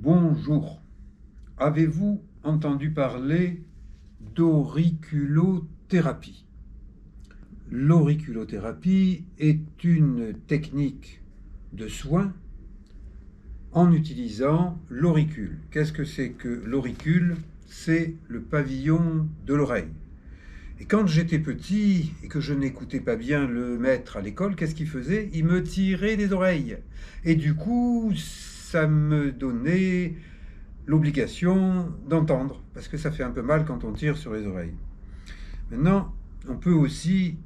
Bonjour. Avez-vous entendu parler d'auriculothérapie? L'auriculothérapie est une technique de soin en utilisant l'auricule. Qu'est-ce que c'est que l'auricule? C'est le pavillon de l'oreille. Et quand j'étais petit et que je n'écoutais pas bien le maître à l'école, qu'est-ce qu'il faisait? Il me tirait les oreilles. Et du coup, ça me donnait l'obligation d'entendre, parce que ça fait un peu mal quand on tire sur les oreilles. Maintenant, on peut aussi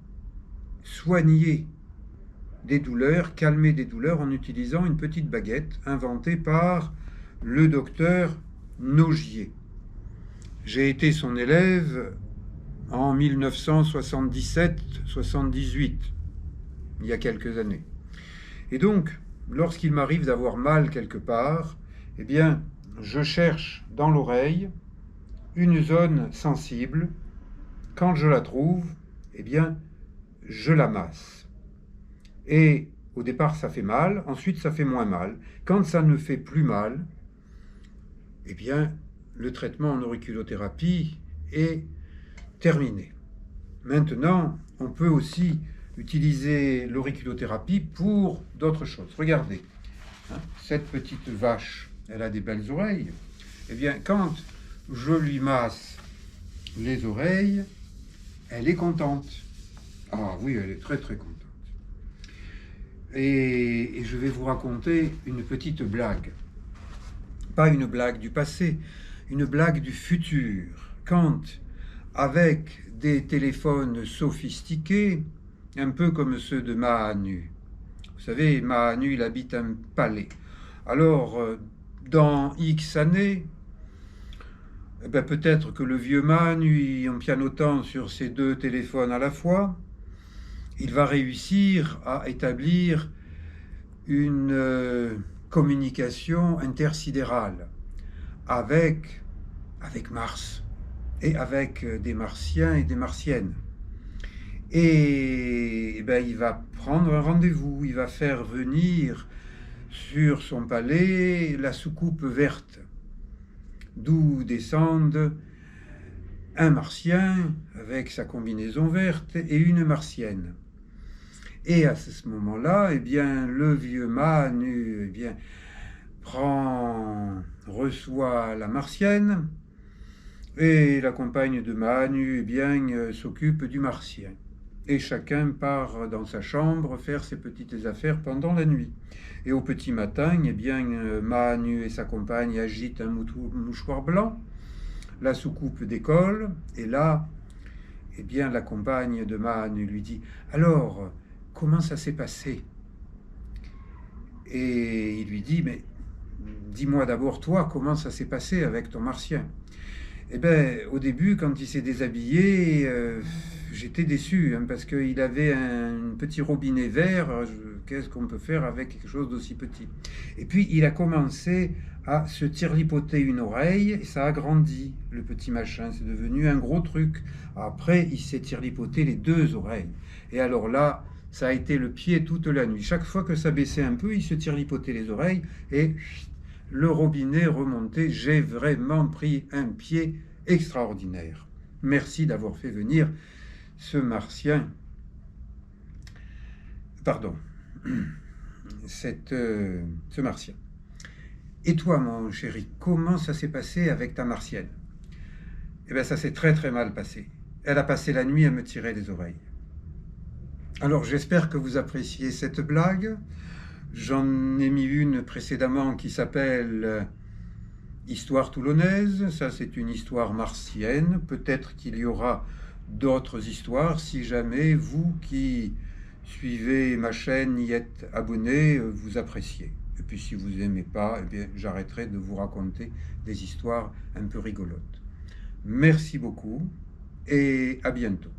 soigner des douleurs, calmer des douleurs en utilisant une petite baguette inventée par le docteur Nogier. J'ai été son élève en 1977-78, il y a quelques années. Et donc, lorsqu'il m'arrive d'avoir mal quelque part, eh bien, je cherche dans l'oreille une zone sensible. Quand je la trouve, eh bien, je la masse. Et au départ, ça fait mal, ensuite, ça fait moins mal. Quand ça ne fait plus mal, eh bien, le traitement en auriculothérapie est terminé. Maintenant, on peut aussi utiliser l'auriculothérapie pour d'autres choses. Regardez, cette petite vache, elle a des belles oreilles. Eh bien, quand je lui masse les oreilles, elle est contente. Ah oui, elle est très très contente. Et je vais vous raconter une petite blague. Pas une blague du passé, une blague du futur. Quand, avec des téléphones sophistiqués, un peu comme ceux de Mahanu. Vous savez, Mahanu, il habite un palais. Alors, dans X années, eh ben, peut-être que le vieux Mahanu, en pianotant sur ses deux téléphones à la fois, il va réussir à établir une communication intersidérale avec Mars et avec des Martiens et des Martiennes. Et ben, il va prendre un rendez-vous, il va faire venir sur son palais la soucoupe verte, d'où descendent un Martien avec sa combinaison verte et une Martienne. Et à ce moment-là, eh bien, le vieux Mahanu, eh bien, reçoit la Martienne, et la compagne de Mahanu, eh bien, s'occupe du Martien. Et chacun part dans sa chambre faire ses petites affaires pendant la nuit. Et au petit matin, eh bien, Mahanu et sa compagne agitent un mouchoir blanc, la soucoupe décolle, et là, eh bien, la compagne de Mahanu lui dit « Alors, comment ça s'est passé ?» Et il lui dit « Mais dis-moi d'abord, toi, comment ça s'est passé avec ton Martien ?» Eh bien, au début, quand il s'est déshabillé, j'étais déçu, parce qu'il avait un petit robinet vert. Qu'est-ce qu'on peut faire avec quelque chose d'aussi petit? Et puis, il a commencé à se tirlipoter une oreille, et ça a grandi, le petit machin. C'est devenu un gros truc. Après, il s'est tirlipoté les deux oreilles. Et alors là, ça a été le pied toute la nuit. Chaque fois que ça baissait un peu, il se tirlipotait les oreilles, et le robinet remontait. J'ai vraiment pris un pied extraordinaire. Merci d'avoir fait venir ce Martien. Pardon. Ce Martien. Et toi, mon chéri, comment ça s'est passé avec ta Martienne? Eh bien, ça s'est très très mal passé. Elle a passé la nuit à me tirer les oreilles. Alors, j'espère que vous appréciez cette blague. J'en ai mis une précédemment qui s'appelle Histoire toulonnaise. Ça, c'est une histoire martienne. Peut-être qu'il y aura d'autres histoires si jamais vous qui suivez ma chaîne, y êtes abonné, vous appréciez. Et puis si vous n'aimez pas, eh bien, j'arrêterai de vous raconter des histoires un peu rigolotes. Merci beaucoup et à bientôt.